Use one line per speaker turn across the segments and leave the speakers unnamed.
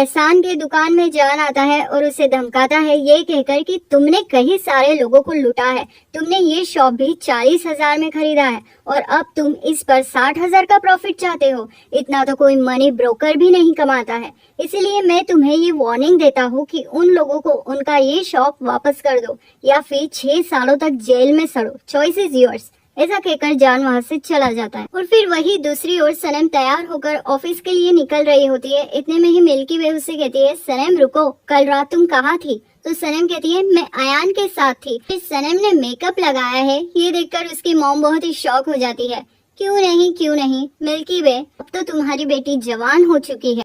एहसान के दुकान में जान आता है और उसे धमकाता है ये कहकर कि तुमने कई सारे लोगों को लूटा है, तुमने ये शॉप भी 40,000 में खरीदा है और अब तुम इस पर 60,000 का प्रॉफिट चाहते हो। इतना तो कोई मनी ब्रोकर भी नहीं कमाता है, इसलिए मैं तुम्हें ये वार्निंग देता हूँ कि उन लोगों को उनका ये शॉप वापस कर दो या फिर 6 सालों तक जेल में सड़ो। Choice is yours. ऐसा कहकर जान वहाँ से चला जाता है। और फिर वही दूसरी ओर सनम तैयार होकर ऑफिस के लिए निकल रही होती है। इतने में ही मिल्की वे उससे कहती है, सनम रुको, कल रात तुम कहाँ थी? तो सनम कहती है, मैं अयान के साथ थी। फिर सनम ने मेकअप लगाया है, ये देखकर उसकी मॉम बहुत ही शॉक हो जाती है। क्यों नहीं मिल्की वे, अब तो तुम्हारी बेटी जवान हो चुकी है।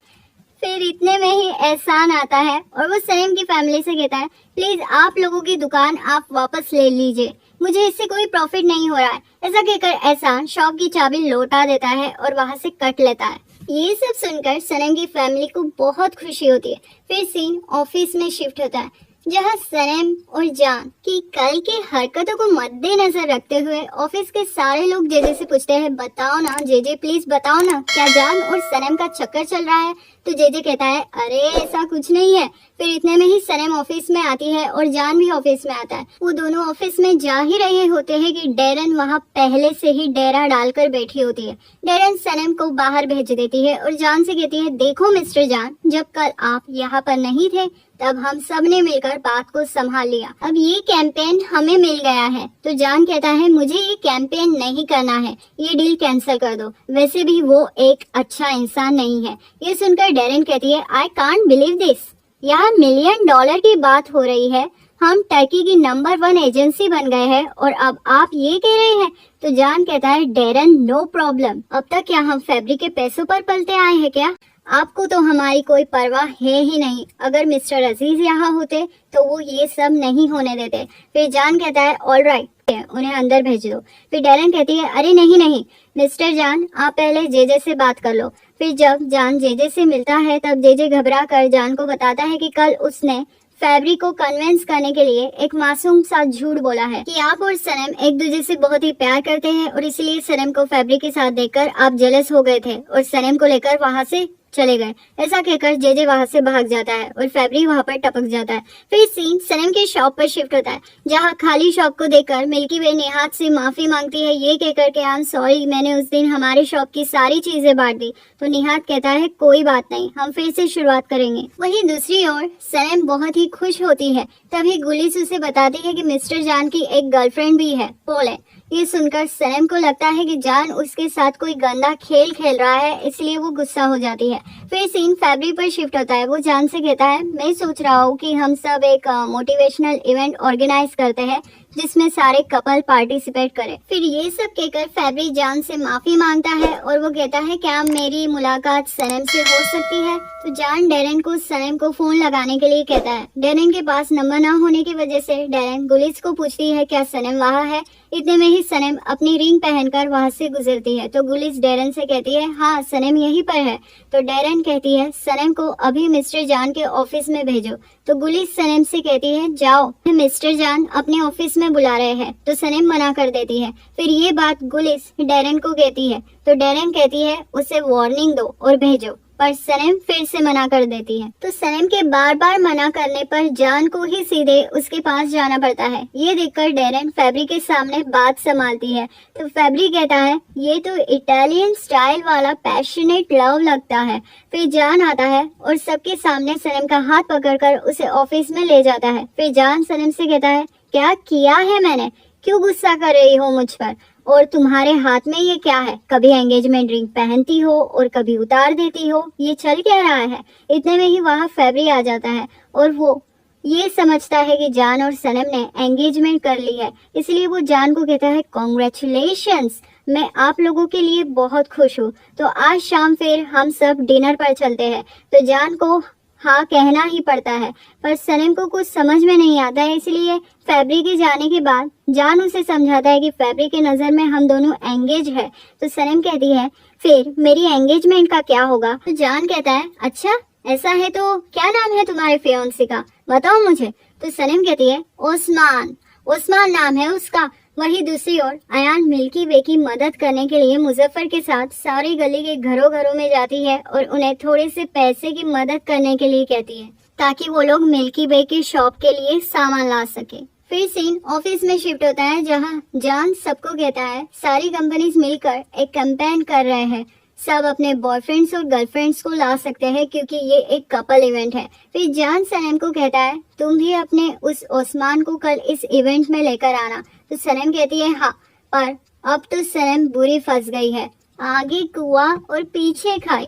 फिर इतने में ही एहसान आता है और वो सनम की फैमिली से कहता है, प्लीज आप लोगों की दुकान आप वापस ले लीजिए, मुझे इससे कोई प्रॉफिट नहीं हो रहा है। ऐसा कहकर एहसान शॉप की चाबी लौटा देता है और वहाँ से कट लेता है। ये सब सुनकर सनम की फैमिली को बहुत खुशी होती है। फिर सीन ऑफिस में शिफ्ट होता है, जहाँ सनम और जान की कल की हरकतों को मद्देनजर रखते हुए ऑफिस के सारे लोग जेजे से पूछते हैं, बताओ ना जेजे, प्लीज बताओ ना, क्या जान और सनम का चक्कर चल रहा है? तो जेजे कहता है, अरे ऐसा कुछ नहीं है। फिर इतने में ही सनम ऑफिस में आती है और जान भी ऑफिस में आता है। वो दोनों ऑफिस में जा ही रहे होते हैं कि डेरन वहाँ पहले से ही डेरा डालकर बैठी होती है। डेरन सनम को बाहर भेज देती है और जान से कहती है, देखो मिस्टर जान, जब कल आप यहाँ पर नहीं थे तब हम सब ने मिलकर बात को संभाल लिया। अब ये कैंपेन हमें मिल गया है। तो जान कहता है, मुझे ये कैंपेन नहीं करना है, ये डील कैंसिल कर दो, वैसे भी वो एक अच्छा इंसान नहीं है। ये सुनकर डेरन कहती है, आई कांट बिलीव दिस, यहाँ $1 मिलियन की बात हो रही है, हम टर्की की नंबर 1 एजेंसी बन गए हैं और अब आप ये कह रहे हैं? तो जान कहता है, डेरन नो प्रॉब्लम, अब तक क्या हम फैब्रिक के पैसों पर पलते आए हैं क्या? आपको तो हमारी कोई परवाह है ही नहीं। अगर मिस्टर अजीज यहाँ होते तो वो ये सब नहीं होने देते। फिर जान कहता है, ऑल राइट, उन्हें अंदर भेज दो। फिर डेरन कहती है, अरे नहीं मिस्टर जान, आप पहले जेजे से बात कर लो। फिर जब जान जेजे से मिलता है तब जेजे घबरा कर जान को बताता है कि कल उसने फैब्रिक को कन्विंस करने के लिए एक मासूम सा झूठ बोला है कि आप और सनम एक दूसरे से बहुत ही प्यार करते हैं और इसलिए सनम को फैब्रिक के साथ देखकर आप जेलस हो गए थे और सनम को लेकर वहाँ से चले गए। ऐसा कहकर जेजे वहाँ से भाग जाता है और फैब्रिक वहाँ पर टपक जाता है। फिर सीन सनम के शॉप पर शिफ्ट होता है, जहाँ खाली शॉप को देखकर मिल्की वे निहात से माफी मांगती है, ये कहकर के आई एम सॉरी, मैंने उस दिन हमारे शॉप की सारी चीजें बांट दी। तो निहात कहता है, कोई बात नहीं, हम फिर से शुरुआत करेंगे। वहीं दूसरी ओर सनम बहुत ही खुश होती है। तभी गुलिस उसे बताती है कि मिस्टर जान की एक गर्लफ्रेंड भी है, पोले। ये सुनकर सनम को लगता है कि जान उसके साथ कोई गंदा खेल खेल रहा है, इसलिए वो गुस्सा हो जाती है। फिर सीन फैब्रिक पर शिफ्ट होता है। वो जान से कहता है, मैं सोच रहा हूँ कि हम सब एक मोटिवेशनल इवेंट ऑर्गेनाइज करते हैं जिसमें सारे कपल पार्टिसिपेट करें। फिर ये सब कहकर फैब्रिक जान से माफी मांगता है और वो कहता है, क्या मेरी मुलाकात सनम से हो सकती है? तो जान डेरन को सनम को फोन लगाने के लिए कहता है। डेरन के पास नंबर न होने की वजह से डेरन गुलिस को पूछती है, क्या सनम वहाँ है? इतने में ही सनम अपनी रिंग पहनकर वहाँ से गुजरती है। तो गुलिस डेरन से कहती है, हाँ सनम यहीं पर है। तो डेरन कहती है, सनम को अभी मिस्टर जान के ऑफिस में भेजो। तो गुलिस सनम से कहती है, जाओ, मिस्टर जान अपने ऑफिस में बुला रहे हैं। तो सनम मना कर देती है। फिर ये बात गुलिस डेरन को कहती है। तो डेरन कहती है, उसे वार्निंग दो और भेजो, पर सनम फिर से मना कर देती है। तो सनम के बार बार मना करने पर जान को ही सीधे उसके पास जाना पड़ता है। ये देखकर डेरन फैब्रिक के सामने बात संभालती है। तो फैब्रिक कहता है, ये तो इटालियन स्टाइल वाला पैशनेट लव लगता है। फिर जान आता है और सबके सामने सनम का हाथ पकड़कर उसे ऑफिस में ले जाता है। फिर जान सनम से कहता है, क्या किया है मैंने? क्यों गुस्सा कर रही हो मुझ पर? और तुम्हारे हाथ में ये क्या है? कभी एंगेजमेंट रिंग पहनती हो और कभी उतार देती हो, ये चल क्या रहा है? इतने में ही वहाँ फैब्रिक आ जाता है और वो ये समझता है कि जान और सनम ने एंगेजमेंट कर ली है, इसलिए वो जान को कहता है, कॉन्ग्रेचुलेशंस, मैं आप लोगों के लिए बहुत खुश हूँ। तो आज शाम फिर हम सब डिनर पर चलते हैं। तो जान को हाँ कहना ही पड़ता है, पर सनम को कुछ समझ में नहीं आता है, इसलिए फैब्रिक के जाने के बाद जान उसे समझाता है कि फैब्रिक के नज़र में हम दोनों एंगेज है। तो सनम कहती है, फिर मेरी एंगेजमेंट का क्या होगा? तो जान कहता है, अच्छा ऐसा है तो क्या नाम है तुम्हारे फियांसे का, बताओ मुझे। तो सनम कहती है, ओस्मान, ओस्मान नाम है उसका। वहीं दूसरी ओर अयान मिल्की वे की मदद करने के लिए मुजफ्फर के साथ सारी गली के घरों घरों में जाती है और उन्हें थोड़े से पैसे की मदद करने के लिए कहती है ताकि वो लोग मिल्की वे की शॉप के लिए सामान ला सके। फिर सीन ऑफिस में शिफ्ट होता है जहां जान सबको कहता है सारी कंपनीज मिलकर एक कैंपेन कर रहे हैं, सब अपने बॉयफ्रेंड्स और गर्लफ्रेंड्स को ला सकते हैं क्योंकि ये एक कपल इवेंट है। फिर जान सनम को कहता है तुम भी अपने उस ओस्मान को कल इस इवेंट में लेकर आना। तो सनम कहती है हाँ, पर अब तो सनम बुरी फंस गई है, आगे कुआं और पीछे खाई।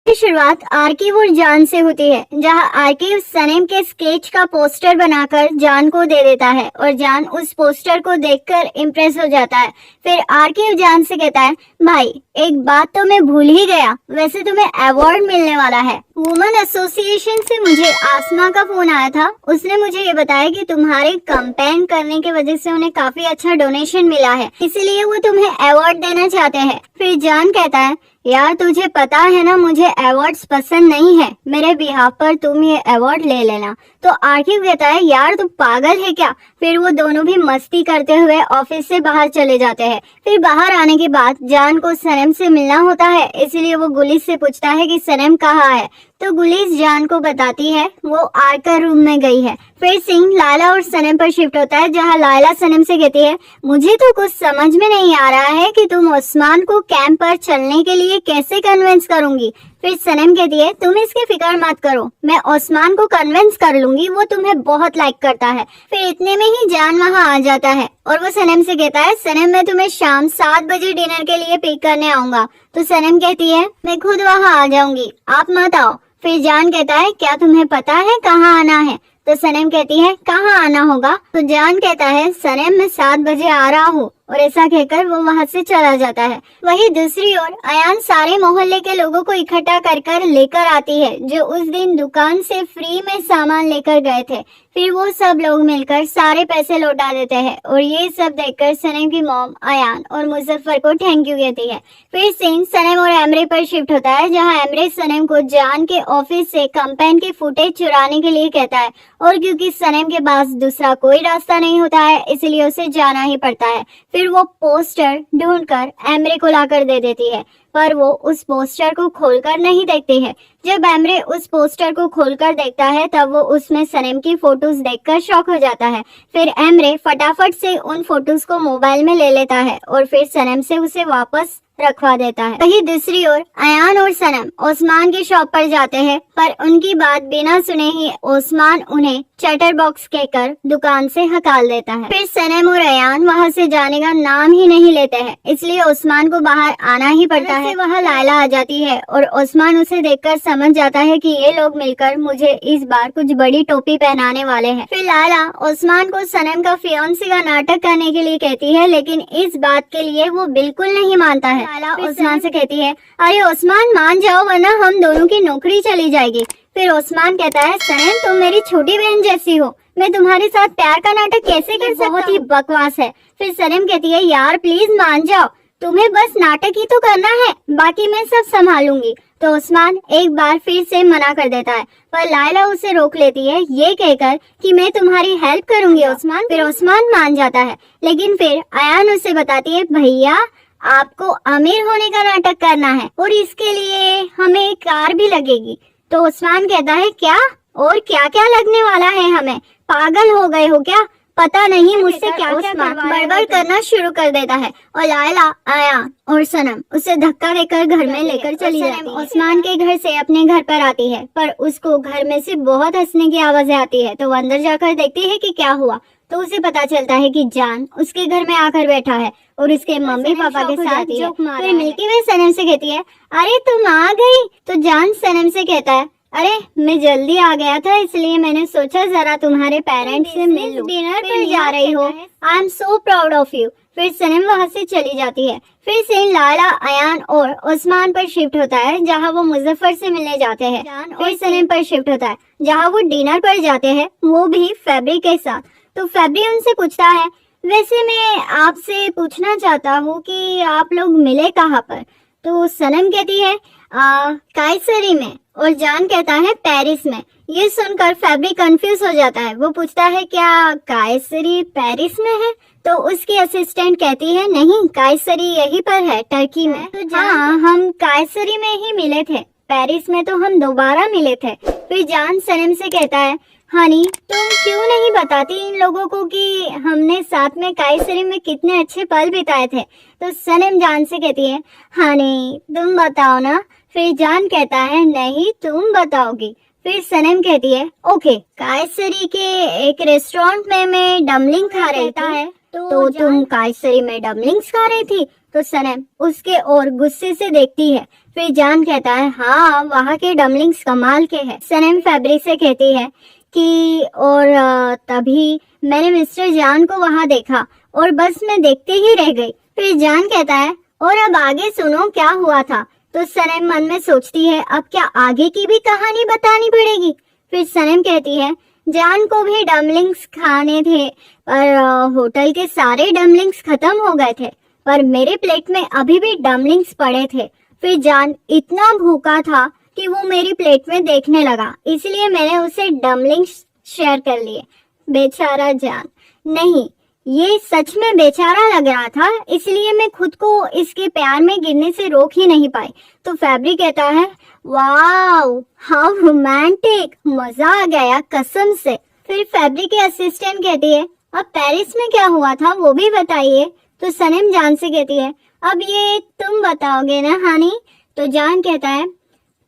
शुरुआत आर्किव और जान से होती है जहां आर्किव सनम के स्केच का पोस्टर बनाकर जान को दे देता है और जान उस पोस्टर को देखकर इम्प्रेस हो जाता है। फिर आर्किव जान से कहता है भाई एक बात तो मैं भूल ही गया, वैसे तुम्हें अवार्ड मिलने वाला है। वुमेन एसोसिएशन से मुझे आसमा का फोन आया था, उसने मुझे ये बताया कि तुम्हारे कैंपेन करने की वजह से उन्हें काफी अच्छा डोनेशन मिला है, इसीलिए वो तुम्हें अवार्ड देना चाहते हैं। फिर जान कहता है यार तुझे पता है ना मुझे अवार्ड्स पसंद नहीं है, मेरे बिहाफ पर तुम ये अवार्ड ले लेना। तो आर्किव कहता है यार तू पागल है क्या। फिर वो दोनों भी मस्ती करते हुए ऑफिस से बाहर चले जाते हैं। फिर बाहर आने के बाद जान को सनम से मिलना होता है, इसलिए वो गुलिस से पूछता है कि सनम कहाँ है। तो गुलिस जान को बताती है वो आकर रूम में गई है। फिर सीन लायला और सनम पर शिफ्ट होता है जहां लायला सनम से कहती है मुझे तो कुछ समझ में नहीं आ रहा है कि तुम ओस्मान को कैंप पर चलने के लिए कैसे कन्विंस करूंगी। फिर सनम कहती है तुम इसकी फिक्र मत करो, मैं ओस्मान को कन्विंस कर लूंगी, वो तुम्हें बहुत लाइक करता है। फिर इतने में ही जान वहां आ जाता है और वो सनम से कहता है सनम मैं तुम्हें शाम 7 बजे डिनर के लिए पिक करने आऊंगा। तो सनम कहती है मैं खुद वहां आ जाऊंगी, आप मत आओ। फिर जान कहता है क्या तुम्हें पता है कहाँ आना है। तो सनम कहती है कहाँ आना होगा। तो जान कहता है सनम मैं 7 बजे आ रहा हूँ, और ऐसा कहकर वो वहाँ से चला जाता है। वहीं दूसरी ओर अयान सारे मोहल्ले के लोगों को इकट्ठा कर लेकर आती है जो उस दिन दुकान से फ्री में सामान लेकर गए थे। फिर वो सब लोग मिलकर सारे पैसे लौटा देते हैं और ये सब देखकर सनम की मॉम अयान और मुजफ्फर को थैंक यू कहती है। फिर सीन सनम और एमरे पर शिफ्ट होता है जहां एमरे सनम को जान के ऑफिस से कैंपेन की फुटेज चुराने के लिए कहता है और क्योंकि सनम के पास दूसरा कोई रास्ता नहीं होता है इसलिए उसे जाना ही पड़ता है। फिर वो पोस्टर ढूंढकर एमरे को लाकर दे देती है, पर वो उस पोस्टर को खोलकर नहीं देखती है। जब एमरे उस पोस्टर को खोलकर देखता है तब वो उसमें सनम की फोटोज देखकर शॉक हो जाता है। फिर एमरे फटाफट से उन फोटोज को मोबाइल में ले लेता है और फिर सनम से उसे वापस रखवा देता है। वहीं दूसरी ओर अयान और सनम ओस्मान की शॉप पर जाते हैं, पर उनकी बात बिना सुने ही ओस्मान उन्हें चैटर बॉक्स कहकर दुकान से हकाल देता है। फिर सनम और अयान वहां से जाने का नाम ही नहीं लेते हैं, इसलिए ओस्मान को बाहर आना ही पड़ता है। वहां लायला आ जाती है और ओस्मान उसे देखकर समझ जाता है कि ये लोग मिलकर मुझे इस बार कुछ बड़ी टोपी पहनाने वाले हैं। फिर लायला ओस्मान को सनम का फियांसी का नाटक करने के लिए कहती है, लेकिन इस बात के लिए वो बिल्कुल नहीं मानता है। लायला ओस्मान से कहती है अरे ओस्मान मान जाओ वरना हम दोनों की नौकरी चली जाएगी। फिर ओस्मान कहता है सनम तुम मेरी छोटी बहन जैसी हो, मैं तुम्हारे साथ प्यार का नाटक कैसे कर सकता हूँ? बहुत ही बकवास है। फिर सनम कहती है यार प्लीज मान जाओ, तुम्हें बस नाटक ही तो करना है, बाकी मैं सब संभालूंगी। तो ओस्मान एक बार फिर से मना कर देता है, पर लायला उसे रोक लेती है ये कहकर कि मैं तुम्हारी हेल्प करूंगी ओस्मान। फिर ओस्मान मान जाता है, लेकिन फिर अयान उसे बताती है भैया आपको अमीर होने का नाटक करना है और इसके लिए हमें एक कार भी लगेगी। तो ओस्मान कहता है क्या, और क्या क्या लगने वाला है हमें, पागल हो गए हो क्या, पता नहीं मुझसे क्या क्या गड़बड़ करना शुरू कर देता है। और लायला अयान और सनम उसे धक्का देकर घर में लेकर चली जाती है। ओस्मान के घर से अपने घर पर आती है, पर उसको घर में से बहुत हंसने की आवाजें आती है। तो वो अंदर जाकर देखती है कि क्या हुआ, तो उसे पता चलता है कि जान उसके घर में आकर बैठा है और उसके मम्मी पापा के साथ ही है। फिर मिलती हुई सनम से कहती है अरे तुम आ गई। तो जान सनम से कहता है अरे मैं जल्दी आ गया था इसलिए मैंने सोचा जरा तुम्हारे पेरेंट्स से मिल लूं। डिनर पर जा रही हो, I am so proud of you. फिर सनम वहाँ से चली जाती है। फिर सीन लायला अयान और ओस्मान पर शिफ्ट होता है जहाँ वो मुजफ्फर से मिलने जाते हैं। फिर सनम पर शिफ्ट होता है जहाँ वो डिनर पर जाते हैं, वो भी फैब्रिक के साथ। तो फैब्रिक उनसे पूछता है वैसे मैं आपसे पूछना चाहता हूँ कि आप लोग मिले कहाँ पर। तो सनम कहती है कायसरी में, और जान कहता है पेरिस में। ये सुनकर फैब्री कंफ्यूज हो जाता है। वो पूछता है क्या कायसरी पेरिस में है? तो उसकी असिस्टेंट कहती है नहीं, कायसरी यहीं पर है, टर्की में। तो हाँ, हम कायसरी में ही मिले थे, पेरिस में तो हम दोबारा मिले थे। फिर जान सनम से कहता है हनी, तुम क्यों नहीं बताती इन लोगों को कि हमने साथ में कायसरी में कितने अच्छे पल बिताए थे? तो सनम जान से कहती है हनी तुम बताओ ना। फिर जान कहता है नहीं, तुम बताओगी। फिर सनम कहती है ओके, कायसरी के एक रेस्टोरेंट में मैं डमलिंग खा रही थी, तो तुम कायसरी में डमलिंग्स खा रही थी? तो सनम उसके और गुस्से से देखती है। फिर जान कहता है हाँ, वहाँ के डमलिंग्स कमाल के हैं। सनम फैब्रिक से कहती है कि और तभी मैंने मिस्टर जान को वहाँ देखा और बस मैं देखते ही रह गई। फिर जान कहता है और अब आगे सुनो क्या हुआ था। तो सनम मन में सोचती है अब क्या आगे की भी कहानी बतानी पड़ेगी। फिर सनम कहती है जान को भी डमलिंग्स खाने थे, पर होटल के सारे डमलिंग्स खत्म हो गए थे, पर मेरे प्लेट में अभी भी डमलिंग्स पड़े थे। फिर जान इतना भूखा था कि वो मेरी प्लेट में देखने लगा, इसलिए मैंने उसे डमलिंग्स शेयर कर लिए। बेचारा जान। नहीं, ये सच में बेचारा लग रहा था, इसलिए मैं खुद को इसके प्यार में गिरने से रोक ही नहीं पाई। तो फैब्रिक कहता है वाओ हाउ रोमांटिक, मजा आ गया कसम से। फिर फैब्रिक के असिस्टेंट कहती है अब पेरिस में क्या हुआ था वो भी बताइए। तो सनम जान से कहती है अब ये तुम बताओगे ना हानी? तो जान कहता है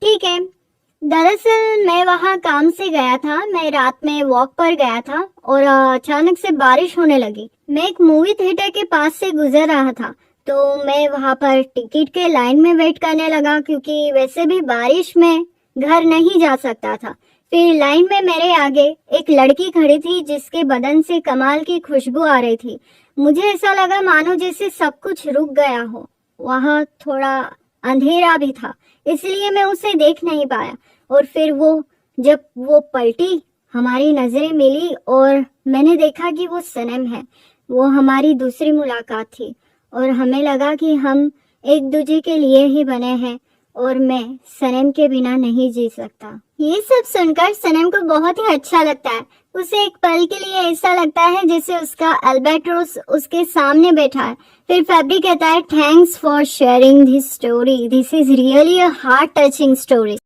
ठीक है, दरअसल मैं वहाँ काम से गया था, मैं रात में वॉक पर गया था और अचानक से बारिश होने लगी। मैं एक मूवी थिएटर के पास से गुजर रहा था, तो मैं वहाँ पर टिकट के लाइन में वेट करने लगा, क्योंकि वैसे भी बारिश में घर नहीं जा सकता था। फिर लाइन में मेरे आगे एक लड़की खड़ी थी जिसके बदन से कमाल की खुशबू आ रही थी। मुझे ऐसा लगा मानो जैसे सब कुछ रुक गया हो। वहाँ थोड़ा अंधेरा भी था, इसलिए मैं उसे देख नहीं पाया। और फिर जब वो पलटी, हमारी नजरें मिली और मैंने देखा कि वो सनम है। वो हमारी दूसरी मुलाकात थी और हमें लगा कि हम एक दूसरे के लिए ही बने हैं और मैं सनम के बिना नहीं जी सकता। ये सब सुनकर सनम को बहुत ही अच्छा लगता है। उसे एक पल के लिए ऐसा लगता है जैसे उसका अल्बाट्रोस उसके सामने बैठा है। फिर फैब्रिक कहता है thanks for sharing this story, this is really a heart touching story.